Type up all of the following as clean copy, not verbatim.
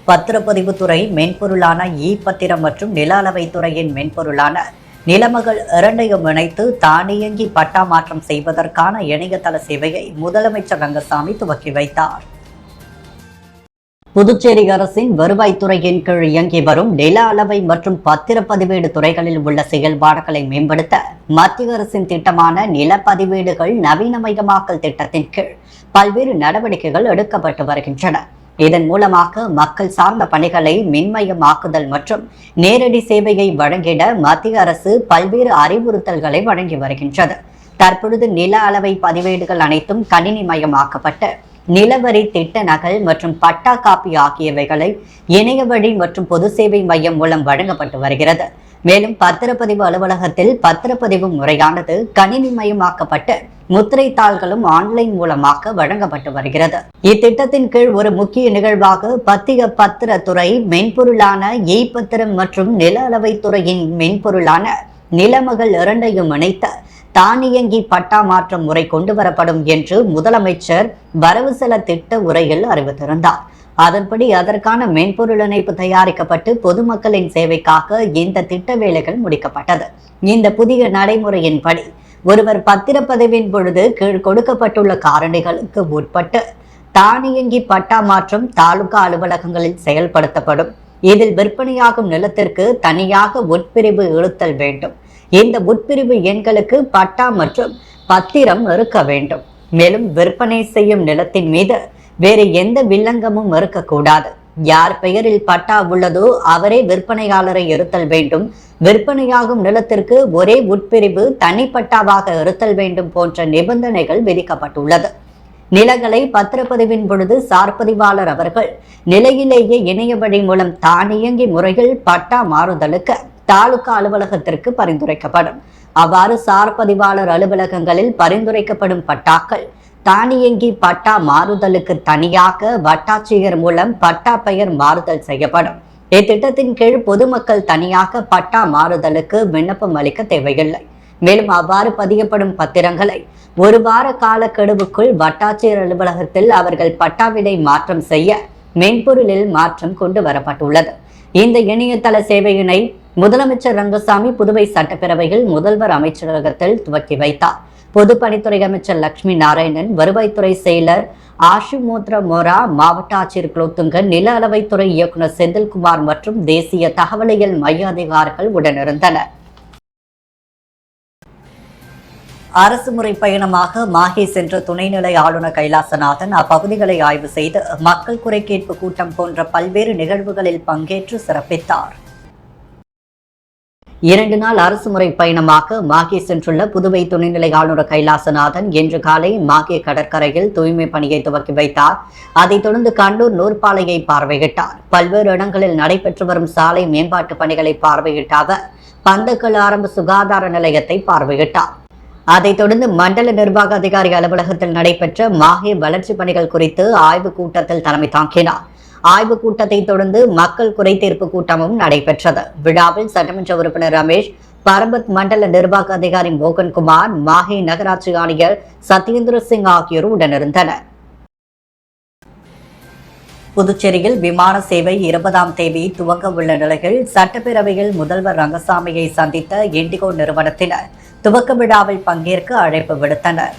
பத்திரப்பதிவுத்துறை மென்பொருளான பத்திரம் மற்றும் நில அளவைத்துறையின் மென்பொருளான நிலமகள் இரண்டையும் இணைத்து தானியங்கி பட்டா மாற்றம் செய்வதற்கான இணையதள சேவையை முதலமைச்சர் ரங்கசாமி துவக்கி வைத்தார். புதுச்சேரி அரசின் வருவாய்த்துறையின் கீழ் இயங்கி வரும் நில அளவை மற்றும் பத்திரப்பதிவேடு துறைகளில் உள்ள செயல்பாடுகளை மேம்படுத்த மத்திய அரசின் திட்டமான நிலப்பதிவேடுகள் நவீனமயமாக்கல் திட்டத்தின் கீழ் பல்வேறு நடவடிக்கைகள் எடுக்கப்பட்டு வருகின்றன. இதன் மூலமாக மக்கள் சார்ந்த பணிகளை மின்மயமாக்குதல் மற்றும் நேரடி சேவையை வழங்கிட மத்திய அரசு பல்வேறு அறிவுறுத்தல்களை வழங்கி வருகின்றது. தற்பொழுது நில அளவை பதிவேடுகள் அனைத்தும் கணினிமயமாக்கப்பட்டு நிலவரி திட்ட நகல் மற்றும் பட்டா காப்பி ஆகியவைகளை இணைய வழி மற்றும் பொது சேவை மையம் மூலம் வழங்கப்பட்டு வருகிறது. மேலும் பத்திரப்பதிவு அலுவலகத்தில் பத்திரப்பதிவு முறையானது கணினிமயமாக்கப்பட்டு முத்திரை தாள்களும் ஆன்லைன் மூலமாக வழங்கப்பட்டு வருகிறது. இத்திட்டத்தின் கீழ் ஒரு முக்கிய நிகழ்வாக பத்திய பத்திரத்துறை மென்பொருளான பத்திரம் மற்றும் நில அளவைத்துறையின் மென்பொருளான நிலமகள் இரண்டையும் இணைத்த தானியங்கி பட்டா மாற்றம் முறை கொண்டுவரப்படும் என்று முதலமைச்சர் வரவு செல திட்ட உரையில் அறிவித்திருந்தார். அதன்படி அதற்கான மென்பொருள் இணைப்பு தயாரிக்கப்பட்டு பொதுமக்களின் சேவைக்காக இந்த திட்ட வேலைகள் முடிக்கப்பட்டது. இந்த புதிய நடைமுறையின்படி ஒருவர் பத்திரப்பதிவின் பொழுது கீழ் கொடுக்கப்பட்டுள்ள காரணிகளுக்கு உட்பட்டு தானியங்கி பட்டா மாற்றம் தாலுகா அலுவலகங்களில் செயல்படுத்தப்படும். இதில் விற்பனையாகும் நிலத்திற்கு தனியாக உட்பிரிவு இழுத்தல் வேண்டும். இந்த உட்பிரிவு எண்களுக்கு பட்டா மற்றும் பத்திரம் இருக்க வேண்டும். மேலும் விற்பனை செய்யும் நிலத்தின் மீது வேறு எந்த வில்லங்கமும் இருக்கக்கூடாது. யார் பெயரில் பட்டா உள்ளதோ அவரே விற்பனையாளரை இருத்தல் வேண்டும். விற்பனையாகும் நிலத்திற்கு ஒரே உட்பிரிவு தனிப்பட்டாவாக இருத்தல் வேண்டும் போன்ற நிபந்தனைகள் விதிக்கப்பட்டுள்ளது. நிலங்களை பத்திரப்பதிவின் பொழுது சார்பதிவாளர் அவர்கள் நிலையிலேயே இணைய வழி மூலம் தானியங்கி முறையில் பட்டா மாறுதலுக்கு தாலுகா அலுவலகத்திற்கு பரிந்துரைக்கப்படும். அவ்வாறு சார்பதிவாளர் அலுவலகங்களில் பரிந்துரைக்கப்படும் பட்டாக்கள் தானியங்கி பட்டா மாறுதலுக்கு தனியாக வட்டாட்சியர் மூலம் பட்டா பெயர் மாறுதல் செய்யப்படும். இத்திட்டத்தின் கீழ் பொதுமக்கள் தனியாக பட்டா மாறுதலுக்கு விண்ணப்பம் அளிக்க தேவையில்லை. மேலும் அவ்வாறு பதியப்படும் பத்திரங்களை ஒரு வார காலக்கெடுவுக்குள் வட்டாட்சியர் அலுவலகத்தில் அவர்கள் பட்டாவிடை மாற்றம் செய்ய மென்பொருளில் மாற்றம் கொண்டு வரப்பட்டுள்ளது. இந்த இணையதள சேவையினை முதலமைச்சர் ரங்கசாமி புதுவை சட்டப்பேரவையில் முதல்வர் அமைச்சரகத்தில் துவக்கி வைத்தார். பொதுப்பணித்துறை அமைச்சர் லட்சுமி நாராயணன், வருவாய்த்துறை செயலர் ஆஷுமோத்ரா மோரா, மாவட்ட ஆட்சியர் குலோத்துங்கன், நில அளவைத்துறை இயக்குநர் செந்தில்குமார் மற்றும் தேசிய தகவலியல் மைய அதிகாரிகள் உடனிருந்தனர். அரசு முறை பயணமாக மாஹே சென்ற துணைநிலை ஆளுநர் கைலாசநாதன் அப்பகுதிகளை ஆய்வு செய்து மக்கள் குறை கேட்பு கூட்டம் போன்ற பல்வேறு நிகழ்வுகளில் பங்கேற்று சிறப்பித்தார். 2 நாள் அரசு முறை பயணமாக மாஹே சென்றுள்ள புதுவை துணைநிலை ஆளுநர் கைலாசநாதன் இன்று காலை மாஹே கடற்கரையில் தூய்மை பணியை துவக்கி வைத்தார். அதைத் தொடர்ந்து கண்டூர் நூற்பாலையை பார்வையிட்டார். பல்வேறு இடங்களில் நடைபெற்று வரும் சாலை மேம்பாட்டு பணிகளை பார்வையிட்ட அவர் பந்தக்கல் ஆரம்ப சுகாதார நிலையத்தை பார்வையிட்டார். அதைத் தொடர்ந்து மண்டல நிர்வாக அதிகாரி அலுவலகத்தில் நடைபெற்ற மாஹே வளர்ச்சி பணிகள் குறித்து ஆய்வுக் கூட்டத்தில் தலைமை தாங்கினார். ஆய்வுக் கூட்டத்தை தொடர்ந்து மக்கள் குறைதீர்ப்பு கூட்டமும் நடைபெற்றது. விழாவில் சட்டமன்ற உறுப்பினர் ரமேஷ், பரபத் மண்டல நிர்வாக அதிகாரி மோகன்குமார், மாஹே நகராட்சி ஆணையர் சத்யேந்திர சிங் ஆகியோர் உடனிருந்தனர். புதுச்சேரியில் விமான சேவை 20ஆம் தேதி துவங்க உள்ள நிலையில் சட்டப்பேரவையில் முதல்வர் ரங்கசாமியை சந்தித்த இண்டிகோ நிறுவனத்தினர் துவக்க விழாவில் பங்கேற்க அழைப்பு விடுத்தனர்.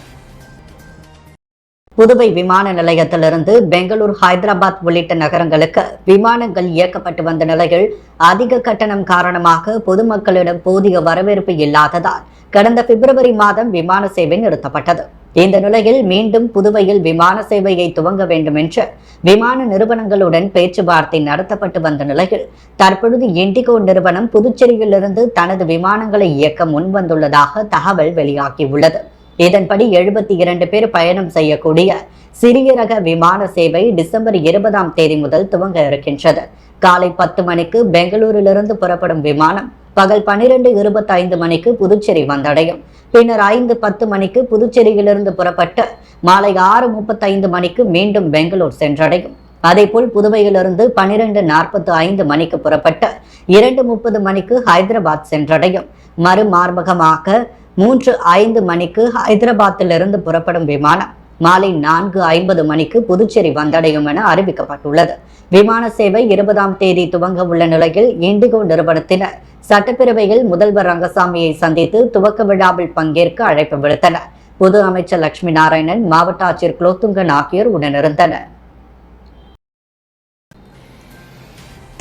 புதுவை விமான நிலையத்திலிருந்து பெங்களூர், ஹைதராபாத் உள்ளிட்ட நகரங்களுக்கு விமானங்கள் இயக்கப்பட்டு வந்த நிலையில் அதிக கட்டணம் காரணமாக பொதுமக்களிடம் போதிய வரவேற்பு இல்லாததால் கடந்த பிப்ரவரி மாதம் விமான சேவை நிறுத்தப்பட்டது. இந்த நிலையில் மீண்டும் புதுவையில் விமான சேவையை துவங்க வேண்டும் என்று விமான நிறுவனங்களுடன் பேச்சுவார்த்தை நடத்தப்பட்டு வந்த நிலையில் தற்பொழுது இண்டிகோ நிறுவனம் புதுச்சேரியிலிருந்து தனது விமானங்களை இயக்க முன்வந்துள்ளதாக தகவல் வெளியாகியுள்ளது. இதன்படி 72 பேர் பயணம் செய்யக்கூடிய சிறிய ரக விமான சேவை டிசம்பர் 20ஆம் தேதி முதல் துவங்க இருக்கின்றது. காலை 10 மணிக்கு பெங்களூரிலிருந்து புறப்படும் விமானம் பகல் 12:25 மணிக்கு புதுச்சேரி வந்தடையும். பின்னர் 5:10 மணிக்கு புதுச்சேரியிலிருந்து புறப்பட்டு மாலை 6:35 மணிக்கு மீண்டும் பெங்களூர் சென்றடையும். அதேபோல் புதுவையிலிருந்து 12:45 மணிக்கு புறப்பட்டு 2:30 மணிக்கு ஹைதராபாத் சென்றடையும். மறுமார்பகமாக 3:05 மணிக்கு ஹைதராபாத்திலிருந்து புறப்படும் விமானம் மாலை 4:50 மணிக்கு புதுச்சேரி வந்தடையும் என அறிவிக்கப்பட்டுள்ளது. விமான சேவை 20ஆம் தேதி துவங்க உள்ள நிலையில் இண்டிகோ நிறுவனத்தினர் சட்டப்பேரவையில் முதல்வர் ரங்கசாமியை சந்தித்து துவக்க விழாவில் பங்கேற்க அழைப்பு விடுத்தனர். பொது அமைச்சர் லட்சுமி நாராயணன், மாவட்ட ஆட்சியர் குலோத்துங்கன் ஆகியோர் உடனிருந்தனர்.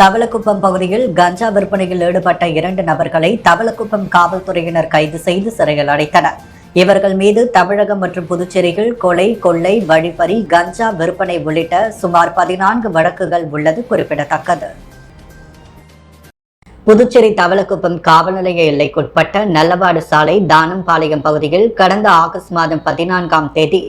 தவளக்குப்பம் பகுதியில் கஞ்சா விற்பனையில் ஈடுபட்ட 2 நபர்களை தவளக்குப்பம் காவல்துறையினர் கைது செய்து சிறையில் அடைத்தனர். இவர்கள் மீது தமிழகம் மற்றும் புதுச்சேரியில் கொலை, கொள்ளை, வழிப்பறி, கஞ்சா விற்பனை உள்ளிட்ட சுமார் 14 வழக்குகள் உள்ளது குறிப்பிடத்தக்கது. புதுச்சேரி தவளக்குப்பம் காவல் நிலைய எல்லைக்குட்பட்ட நல்லவாடு சாலை தானம்பாளையம் பகுதியில் கடந்த ஆகஸ்ட் மாதம் 14ஆம் தேதி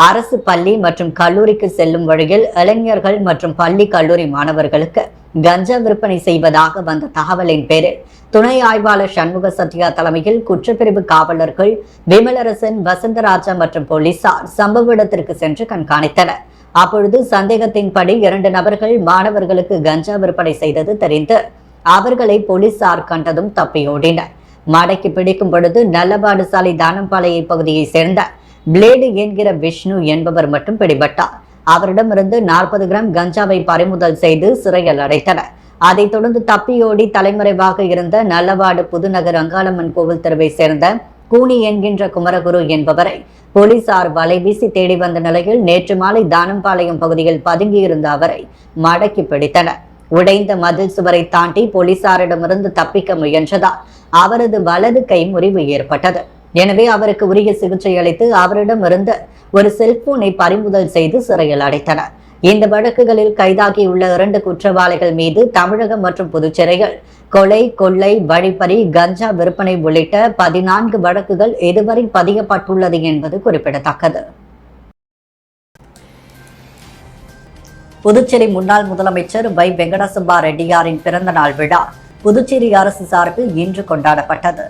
அரசு பள்ளி மற்றும் கல்லூரிக்கு செல்லும் வழியில் இளைஞர்கள் மற்றும் பள்ளி கல்லூரி மாணவர்களுக்கு கஞ்சா விற்பனை செய்வதாக வந்த தகவலின் பேரில் துணை ஆய்வாளர் சண்முக சத்யா தலைமையில் குற்றப்பிரிவு காவலர்கள் விமலரசன், வசந்தராஜா மற்றும் போலீசார் சம்பவ இடத்திற்கு சென்று கண்காணித்தனர். அப்பொழுது சந்தேகத்தின்படி 2 நபர்கள் மாணவர்களுக்கு கஞ்சா விற்பனை செய்தது தெரிந்து அவர்களை போலீசார் கண்டதும் தப்பியோடினர். மடக்கி பிடிக்கும் பொழுது நல்லவாடு சாலை தானம்பாளைய பகுதியை சேர்ந்த பிளேடு என்கிற விஷ்ணு என்பவர் மட்டும் பிடிபட்டார். அவரிடமிருந்து 40 கிராம் கஞ்சாவை பறிமுதல் செய்து சிறையில் அடைத்தனர். அதைத் தொடர்ந்து தப்பியோடி தலைமறைவாக இருந்த நல்லவாடு புதுநகர் அங்காளம்மன் கோவில் தெருவை சேர்ந்த கூனி என்கின்ற குமரகுரு என்பவரை போலீசார் வலைவீசி தேடி வந்த நிலையில் நேற்று மாலை தானம்பாளையம் பகுதியில் பதுங்கியிருந்த அவரை மடக்கி பிடித்தனர். உடைந்த மதில் சுவரை தாண்டி போலீசாரிடமிருந்து தப்பிக்க முயன்றதால் அவரது வலது கை முறிவு ஏற்பட்டது. எனவே அவருக்கு உரிய சிகிச்சை அளித்து அவரிடமிருந்து ஒரு செல்போனை பறிமுதல் செய்து சிறையில் அடைத்தனர். இந்த வழக்குகளில் கைதாகியுள்ள 2 குற்றவாளிகள் மீது தமிழகம் மற்றும் புதுச்சேரியில் கொலை, கொள்ளை, வழிப்பறி, கஞ்சா விற்பனை உள்ளிட்ட 14 வழக்குகள் இதுவரை பதியப்பட்டுள்ளது என்பது குறிப்பிடத்தக்கது. புதுச்சேரி முன்னாள் முதலமைச்சர் வை. வெங்கடசுப்பா ரெட்டியாரின் பிறந்த நாள் விழா புதுச்சேரி அரசு சார்பில் இன்று கொண்டாடப்பட்டது.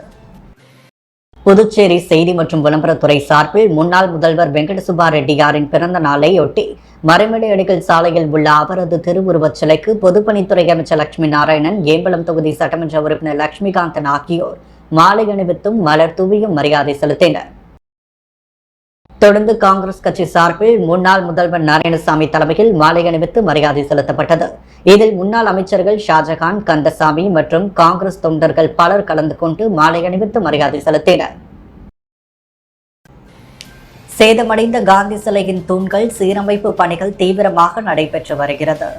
புதுச்சேரி செய்தி மற்றும் விளம்பரத்துறை சார்பில் முன்னாள் முதல்வர் வெங்கடசுப்பா ரெட்டியாரின் பிறந்த நாளையொட்டி மறைமலை அடிகள் சாலையில் உள்ள அவரது திருவுருவச் சிலைக்கு பொதுப்பணித்துறை அமைச்சர் லட்சுமி நாராயணன், ஏம்பலம் தொகுதி சட்டமன்ற உறுப்பினர் லட்சுமிகாந்தன் ஆகியோர் மாலை அணிவித்தும் மலர் தூவியும் மரியாதை செலுத்தினர். தொடர்ந்து காங்கிரஸ் கட்சி சார்பில் முன்னாள் முதல்வர் நாராயணசாமி தலைமையில் மாலை அணிவித்து மரியாதை செலுத்தப்பட்டது. இதில் முன்னாள் அமைச்சர்கள் ஷாஜகான், கந்தசாமி மற்றும் காங்கிரஸ் தொண்டர்கள் பலர் கலந்து கொண்டு மாலை அணிவித்து மரியாதை செலுத்தினர். சேதமடைந்த காந்தி சிலையின் தூண்கள் சீரமைப்பு பணிகள் தீவிரமாக நடைபெற்று வருகிறது.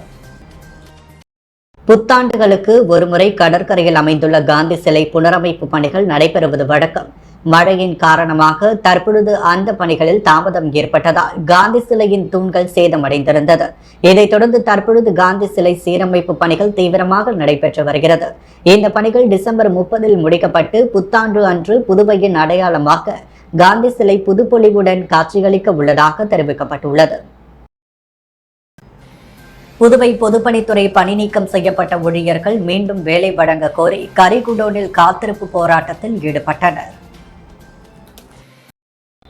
புத்தாண்டுகளுக்கு ஒருமுறை கடற்கரையில் அமைந்துள்ள காந்தி சிலை புனரமைப்பு பணிகள் நடைபெறுவது வழக்கம். மழையின் காரணமாக தற்பொழுது அந்த பணிகளில் தாமதம் ஏற்பட்டதால் காந்தி சிலையின் தூண்கள் சேதமடைந்திருந்தது. இதைத் தொடர்ந்து தற்பொழுது காந்தி சிலை சீரமைப்பு பணிகள் தீவிரமாக நடைபெற்று வருகிறது. இந்த பணிகள் டிசம்பர் 30 முடிக்கப்பட்டு புத்தாண்டு அன்று புதுவையின் அடையாளமாக காந்தி சிலை புதுப்பொலிவுடன் காட்சியளிக்க உள்ளதாக தெரிவிக்கப்பட்டுள்ளது. புதுவை பொதுப்பணித்துறை பணி நீக்கம் செய்யப்பட்ட ஊழியர்கள் மீண்டும் வேலை வழங்க கோரி கரிகுடோனில் காத்திருப்பு போராட்டத்தில் ஈடுபட்டனர்.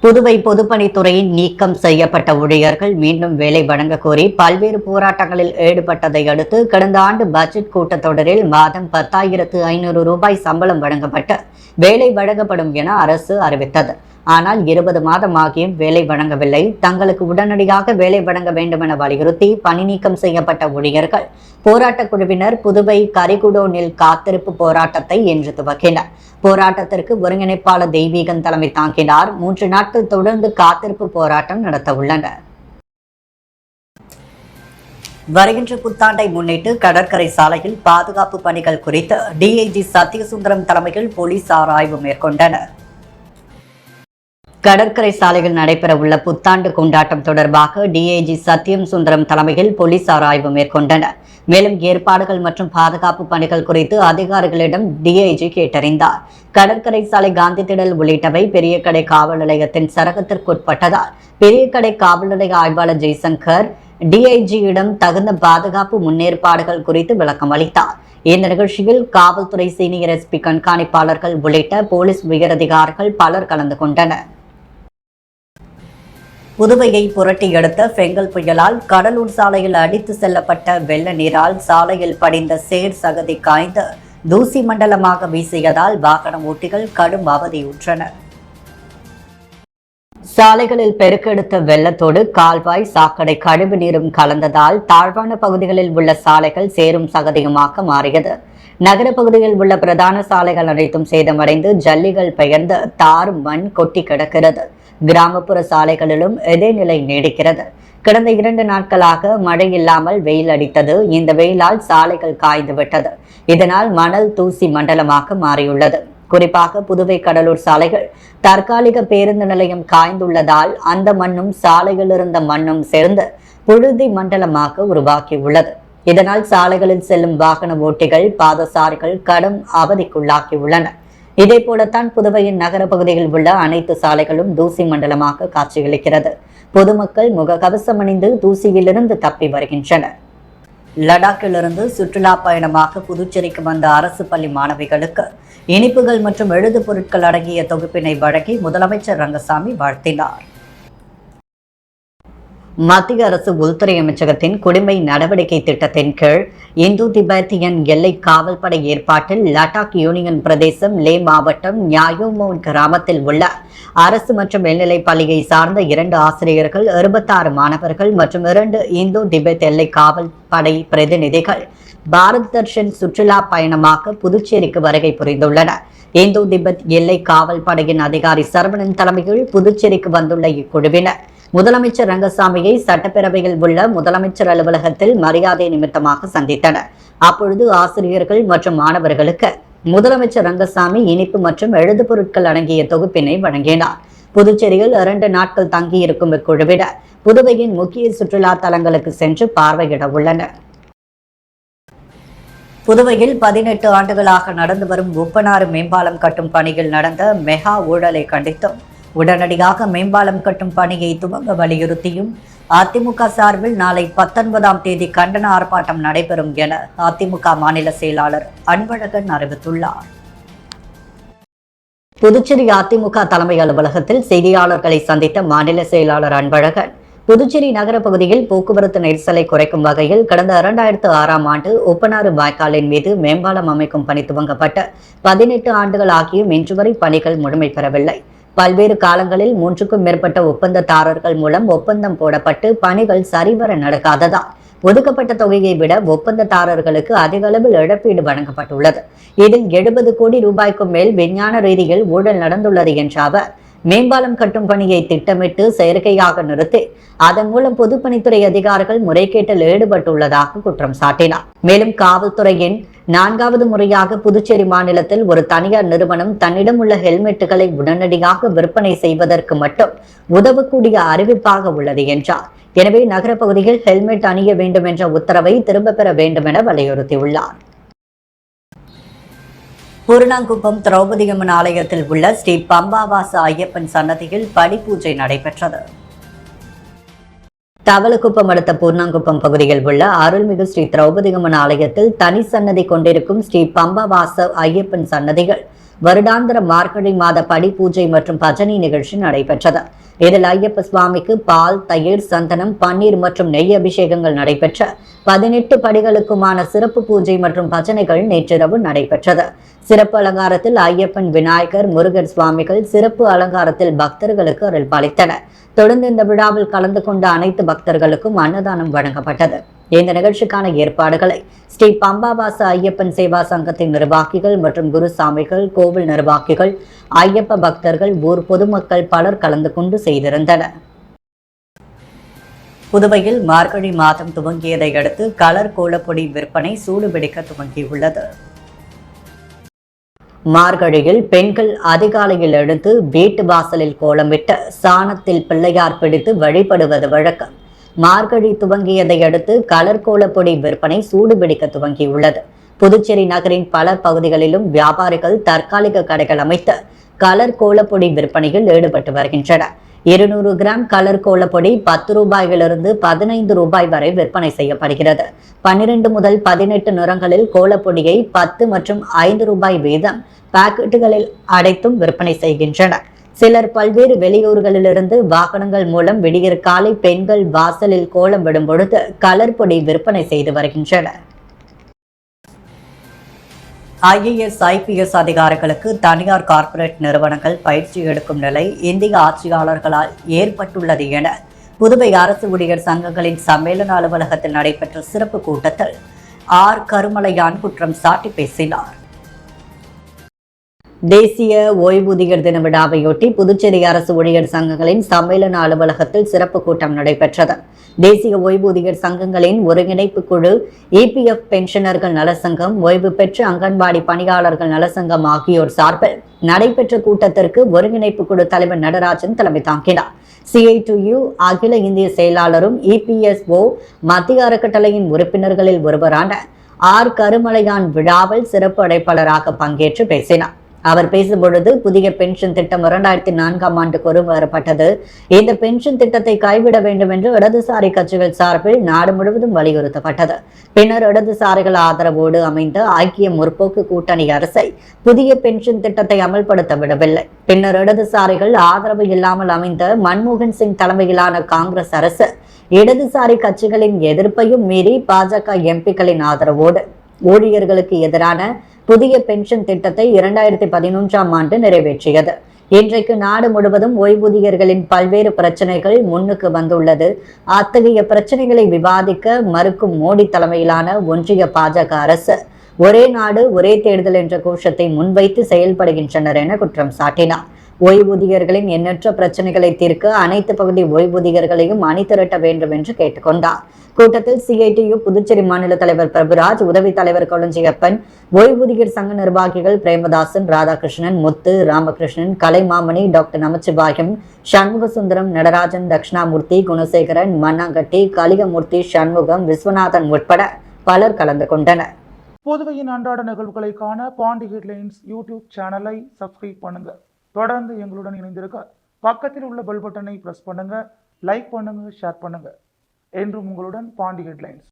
புதுவை பொதுப்பணித்துறையின் நீக்கம் செய்யப்பட்ட ஊழியர்கள் மீண்டும் வேலை வழங்க கோரி பல்வேறு போராட்டங்களில் ஈடுபட்டதை அடுத்து கடந்த ஆண்டு பட்ஜெட் கூட்டத்தொடரில் மாதம் 10,500 ரூபாய் சம்பளம் வழங்கப்பட்டு வேலை வழங்கப்படும் என அரசு அறிவித்தது. ஆனால் 20 மாதம் ஆகியும் வேலை வழங்கவில்லை. தங்களுக்கு உடனடியாக வேலை வழங்க வேண்டும் என வலியுறுத்தி பணி நீக்கம் செய்யப்பட்ட ஊழியர்கள் போராட்டக் குழுவினர் புதுவை கரிகுடோனில் காத்திருப்பு போராட்டத்தை இன்று துவக்கினர். போராட்டத்திற்கு ஒருங்கிணைப்பாளர் தெய்வீகன் தலைமை தாங்கினார். 3 நாட்கள் தொடர்ந்து காத்திருப்பு போராட்டம் நடத்த உள்ளனர். வருகின்ற புத்தாண்டை முன்னிட்டு கடற்கரை சாலையில் பாதுகாப்பு பணிகள் குறித்து டிஐஜி சத்யசுந்தரம் தலைமையில் போலீசார் ஆய்வு மேற்கொண்டனர். கடற்கரை சாலையில் நடைபெற உள்ள புத்தாண்டு கொண்டாட்டம் தொடர்பாக டிஐஜி சத்யம் சுந்தரம் தலைமையில் போலீசார் ஆய்வு மேற்கொண்டனர். மேலும் ஏற்பாடுகள் மற்றும் பாதுகாப்பு பணிகள் குறித்து அதிகாரிகளிடம் டிஐஜி கேட்டறிந்தார். கடற்கரை சாலை, காந்தி திடல் உள்ளிட்டவை பெரிய கடை காவல் நிலையத்தின் சரகத்திற்குட்பட்டதால் பெரிய கடை காவல் நிலைய ஆய்வாளர் ஜெய்சங்கர் டிஐஜியிடம் தகுந்த பாதுகாப்பு முன்னேற்பாடுகள் குறித்து விளக்கம் அளித்தார். இந்த நிகழ்ச்சியில் காவல்துறை சீனியர் எஸ்பி, கண்காணிப்பாளர்கள் உள்ளிட்ட போலீஸ் உயரதிகாரிகள் பலர் கலந்து கொண்டனர். புதுவையை புரட்டி எடுத்த பெங்கல் புயலால் கடலூர் சாலையில் அடித்து செல்லப்பட்ட வெள்ள நீரால் சாலையில் படிந்த சேர் சகதி காய்ந்து தூசி மண்டலமாக வீசியதால் வாகன ஓட்டிகள் கடும் அவதியுற்றனர். சாலைகளில் பெருக்கெடுத்த வெள்ளத்தோடு கால்வாய் சாக்கடை கழிவு நீரும் கலந்ததால் தாழ்வான பகுதிகளில் உள்ள சாலைகள் சேரும் சகதியுமாக மாறியது. நகர பகுதியில் உள்ள பிரதான சாலைகள் அனைத்தும் சேதமடைந்து ஜல்லிகள் பெயர்ந்து தார் மண் கொட்டி கிடக்கிறது. கிராமப்புற சாலைகளிலும் இதே நிலை நீடிக்கிறது. கடந்த 2 நாட்களாக மழை இல்லாமல் வெயில் அடித்தது. இந்த வெயிலால் சாலைகள் காய்ந்து விட்டது. இதனால் மணல் தூசி மண்டலமாக மாறியுள்ளது. குறிப்பாக புதுவை கடலூர் சாலைகள் தற்காலிக பேருந்து நிலையம் காய்ந்துள்ளதால் அந்த மண்ணும் சாலையில் இருந்த மண்ணும் சேர்ந்து புழுதி மண்டலமாக உருவாக்கியுள்ளது. இதனால் சாலைகளில் செல்லும் வாகன ஓட்டிகள் பாதசாரிகள் கடும் அவதிக்குள்ளாகியுள்ளனர். இதே போலத்தான் புதுவையின் நகர பகுதியில் உள்ள அனைத்து சாலைகளும் தூசி மண்டலமாக காட்சியளிக்கிறது. பொதுமக்கள் முகக்கவசம் அணிந்து தூசியிலிருந்து தப்பி வருகின்றனர். லடாக்கிலிருந்து சுற்றுலா பயணமாக புதுச்சேரிக்கு வந்த அரசு பள்ளி மாணவிகளுக்கு இனிப்புகள் மற்றும் எழுது பொருட்கள் அடங்கிய தொகுப்பினை வழங்கி முதலமைச்சர் ரங்கசாமி வாழ்த்தினார். மத்திய அரசு உள்துறை அமைச்சகத்தின் குடிமை நடவடிக்கை திட்டத்தின் கீழ் இந்து திபெத்தியன் எல்லை காவல்படை ஏற்பாட்டில் லடாக் யூனியன் பிரதேசம் லே மாவட்டம் நியாயோமோன் கிராமத்தில் உள்ள அரசு மற்றும் மேல்நிலை பள்ளியை சார்ந்த 2 ஆசிரியர்கள் 26 மாணவர்கள் மற்றும் 2 இந்து திபெத் எல்லை காவல்படை பிரதிநிதிகள் பாரத் தர்ஷன் சுற்றுலா பயணமாக புதுச்சேரிக்கு வருகை புரிந்துள்ளனர். இந்து திபெத் எல்லை காவல் படையின் அதிகாரி சரவணன் தலைமையில் புதுச்சேரிக்கு வந்துள்ள இக்குழுவினர் முதலமைச்சர் ரங்கசாமியை சட்டப்பேரவையில் உள்ள முதலமைச்சர் அலுவலகத்தில் மரியாதை நிமித்தமாக சந்தித்தனர். அப்பொழுது ஆசிரியர்கள் மற்றும் மாணவர்களுக்கு முதலமைச்சர் ரங்கசாமி இனிப்பு மற்றும் எழுது பொருட்கள் அடங்கிய தொகுப்பினை வழங்கினார். புதுச்சேரியில் 2 நாட்கள் தங்கியிருக்கும் இக்குழுவினர் புதுவையின் முக்கிய சுற்றுலா தலங்களுக்கு சென்று பார்வையிட உள்ளனர். புதுவையில் 18 ஆண்டுகளாக நடந்து வரும் உப்பனாறு மேம்பாலம் கட்டும் பணியில் நடந்த மெகா ஊழலை கண்டித்தும் உடனடியாக மேம்பாலம் கட்டும் பணியை துவங்க வலியுறுத்தியும் அதிமுக சார்பில் நாளை 19ஆம் தேதி கண்டன ஆர்ப்பாட்டம் நடைபெறும் என அதிமுக மாநில செயலாளர் அன்பழகன் அறிவித்துள்ளார். புதுச்சேரி அதிமுக தலைமை அலுவலகத்தில் செய்தியாளர்களை சந்தித்த மாநில செயலாளர் அன்பழகன் புதுச்சேரி நகர பகுதியில் போக்குவரத்து நெரிசலை குறைக்கும் வகையில் கடந்த 2006ஆம் ஆண்டு உப்பனாறு வாய்க்காலின் மீது மேம்பாலம் அமைக்கும் பணி துவங்கப்பட்ட 18 ஆண்டுகள் ஆகியும் இன்று வரை பணிகள் முழுமை பெறவில்லை. பல்வேறு காலங்களில் 3க்கும் மேற்பட்ட ஒப்பந்ததாரர்கள் மூலம் ஒப்பந்தம் போடப்பட்டு பணிகள் சரிவர நடக்காததால் ஒதுக்கப்பட்ட தொகையை விட ஒப்பந்ததாரர்களுக்கு அதிக அளவில் இழப்பீடு வழங்கப்பட்டுள்ளது. இதில் 70 கோடி ரூபாய்க்கும் மேல் விஞ்ஞான ரீதியில் ஊழல் நடந்துள்ளது என்ற அவர் மேம்பாலம் கட்டும் பணியை திட்டமிட்டு செயற்கையாக நிறுத்தி அதன் மூலம் பொதுப்பணித்துறை அதிகாரிகள் முறைகேட்டில் ஈடுபட்டுள்ளதாக குற்றம் சாட்டினார். மேலும் காவல்துறையின் 4வது முறையாக புதுச்சேரி மாநிலத்தில் ஒரு தனியார் நிறுவனம் தன்னிடம் உள்ள ஹெல்மெட்டுகளை உடனடியாக விற்பனை செய்வதற்கு மட்டும் உதவக்கூடிய அறிவிப்பாக உள்ளது என்றார். எனவே நகர பகுதியில் ஹெல்மெட் அணிய வேண்டும் என்ற உத்தரவை திரும்ப பெற வேண்டும் என வலியுறுத்தியுள்ளார். பூர்ணாங்குப்பம் திரௌபதி அம்மன் ஆலயத்தில் உள்ள ஸ்ரீ பம்பாவாச ஐயப்பன் சன்னதியில் படி பூஜை நடைபெற்றது. தவளக்குப்பம் அடுத்த பூர்ணாங்குப்பம் பகுதியில் உள்ள அருள்மிகு ஸ்ரீ திரௌபதி அம்மன் ஆலயத்தில் தனி சன்னதி கொண்டிருக்கும் ஸ்ரீ பம்பாவாச ஐயப்பன் சன்னதிகள் வருடாந்திர மார்கழி மாத படி பூஜை மற்றும் பஜனை நிகழ்ச்சி நடைபெற்றது. இதில் ஐயப்ப சுவாமிக்கு பால், தயிர், சந்தனம், பன்னீர் மற்றும் நெய் அபிஷேகங்கள் நடைபெற்ற 18 படிகளுக்குமான சிறப்பு பூஜை மற்றும் பஜனைகள் நேற்றிரவு நடைபெற்றது. சிறப்பு அலங்காரத்தில் ஐயப்பன், விநாயகர், முருகர் சுவாமிகள் சிறப்பு அலங்காரத்தில் பக்தர்களுக்கு அருள் பாலித்தனர். தொடர்ந்து இந்த விழாவில் கலந்து கொண்ட அனைத்து பக்தர்களுக்கும் அன்னதானம் வழங்கப்பட்டது. இந்த நிகழ்ச்சிக்கான ஏற்பாடுகளை ஸ்ரீ பம்பாவாச ஐயப்பன் சேவா சங்கத்தின் நிர்வாகிகள் மற்றும் குருசாமிகள், கோவில் நிர்வாகிகள், ஐயப்ப பக்தர்கள், ஊர் பொதுமக்கள் பலர் கலந்து கொண்டு செய்திருந்தனர். புதுவையில் மார்கழி மாதம் துவங்கியதை அடுத்து கலர் கோலப்பொடி விற்பனை சூடுபிடிக்க துவங்கியுள்ளது. மார்கழியில் பெண்கள் அதிகாலையில் எழுந்து வீட்டு வாசலில் கோலமிட்டு சாணத்தில் பிள்ளையார் பிடித்து வழிபடுவது வழக்கம். மார்கழி துவங்கியதை அடுத்து கலர் கோலப்பொடி விற்பனை சூடுபிடிக்க துவங்கியுள்ளது. புதுச்சேரி நகரின் பல பகுதிகளிலும் வியாபாரிகள் தற்காலிக கடைகள் அமைத்து கலர் கோலப்பொடி விற்பனையில் ஈடுபட்டு வருகின்றனர். 200 கிராம் கலர் கோலப்பொடி 10 ரூபாயிலிருந்து 15 ரூபாய் வரை விற்பனை செய்யப்படுகிறது. 12 முதல் 18 நிறங்களில் கோலப்பொடியை 10 மற்றும் 5 ரூபாய் வீதம் பாக்கெட்டுகளில் அடைத்தும் விற்பனை செய்கின்றனர். சிலர் பல்வேறு வெளியூர்களிலிருந்து வாகனங்கள் மூலம் விடியற் காலை பெண்கள் வாசலில் கோலம் விடும் பொழுது கலர் பொடி விற்பனை செய்து வருகின்றனர். IAS, IPS அதிகாரிகளுக்கு தனியார் கார்ப்பரேட் நிறுவனங்கள் பயிற்சி எடுக்கும் நிலை இந்திய ஆட்சியாளர்களால் ஏற்பட்டுள்ளது என புதுவை அரசு ஊழியர் சங்கங்களின் சம்மேளன அலுவலகத்தில் நடைபெற்ற சிறப்பு கூட்டத்தில் கருமலையான் குற்றம் சாட்டி பேசினார். தேசிய ஓய்வூதியர் தின விழாவையொட்டி புதுச்சேரி அரசு ஊழியர் சங்கங்களின் சம்மேளன அலுவலகத்தில் சிறப்பு கூட்டம் நடைபெற்றது. தேசிய ஓய்வூதியர் சங்கங்களின் ஒருங்கிணைப்பு குழு, EPF பென்ஷனர்கள் நலசங்கம், ஓய்வு பெற்ற அங்கன்வாடி பணியாளர்கள் நலசங்கம் ஆகியோர் சார்பில் நடைபெற்ற கூட்டத்திற்கு ஒருங்கிணைப்பு குழு தலைவர் நடராஜன் தலைமை தாங்கினார். CITU அகில இந்திய செயலாளரும் EPSO மத்திய அறக்கட்டளையின் உறுப்பினர்களில் ஒருவரான கருமலையான் விழாவில் சிறப்பு அழைப்பாளராக பங்கேற்று பேசினார். அவர் பேசும்பொழுது, புதிய பென்ஷன் திட்டம் 2004ஆம் ஆண்டு கொண்டு வரப்பட்டது. இந்த பென்ஷன் திட்டத்தை கைவிட வேண்டும் என்று இடதுசாரி கட்சிகள் சார்பில் நாடு முழுவதும் வலியுறுத்தப்பட்டது. பின்னர் இடதுசாரிகள் ஆதரவோடு அமைந்த ஐக்கிய முற்போக்கு கூட்டணி அரசை புதிய பென்ஷன் திட்டத்தை அமல்படுத்த விடவில்லை. பின்னர் இடதுசாரிகள் ஆதரவு இல்லாமல் அமைந்த மன்மோகன் சிங் தலைமையிலான காங்கிரஸ் அரசு இடதுசாரி கட்சிகளின் எதிர்ப்பையும் மீறி பாஜக எம்பிக்களின் ஆதரவோடு ஊழியர்களுக்கு எதிரான புதிய பென்ஷன் திட்டத்தை 2011ஆம் ஆண்டு நிறைவேற்றியது. இன்றைக்கு நாடு முழுவதும் ஓய்வூதியர்களின் பல்வேறு பிரச்சனைகள் முன்னுக்கு வந்துள்ளது. அத்தகைய பிரச்சனைகளை விவாதிக்க மறுக்கும் மோடி தலைமையிலான ஒன்றிய பாஜக அரசு ஒரே நாடு ஒரே தேர்தல் என்ற கோஷத்தை முன்வைத்து செயல்படுகின்றனர் என குற்றம் சாட்டினார். ஓய்வூதியர்களின் எண்ணற்ற பிரச்சனைகளை தீர்க்க அனைத்து பகுதி ஓய்வூதியர்களையும் அணிதிரட்ட வேண்டும் என்று கேட்டுக்கொண்டார். கூட்டத்தில் CITU புதுச்சேரி மாநில தலைவர் பிரபுராஜ், உதவி தலைவர் கொளஞ்சியப்பன், ஓய்வூதியர் சங்க நிர்வாகிகள் பிரேமதாசன், ராதாகிருஷ்ணன், முத்து, ராமகிருஷ்ணன், கலைமாமணி, டாக்டர் நமச்சிவாயம், சண்முகசுந்தரம், நடராஜன், தட்சிணாமூர்த்தி, குணசேகரன், மண்ணாங்கட்டி, கலிகமூர்த்தி, சண்முகம், விஸ்வநாதன் உட்பட பலர் கலந்து கொண்டனர். புதுவையின் அன்றாட நிகழ்வுகளை காண பாண்டி ஹெட்லைன்ஸ் யூடியூப் சேனலை சப்ஸ்கிரைப் பண்ணுங்க. தொடர்ந்து எங்களுடன் இணைந்திருக்க பக்கத்தில் உள்ள பெல் பட்டனை பிரஸ் பண்ணுங்க. லைக் பண்ணுங்க, ஷேர் பண்ணுங்க. என்றும் உங்களுடன் பாண்டி ஹெட்லைன்ஸ்.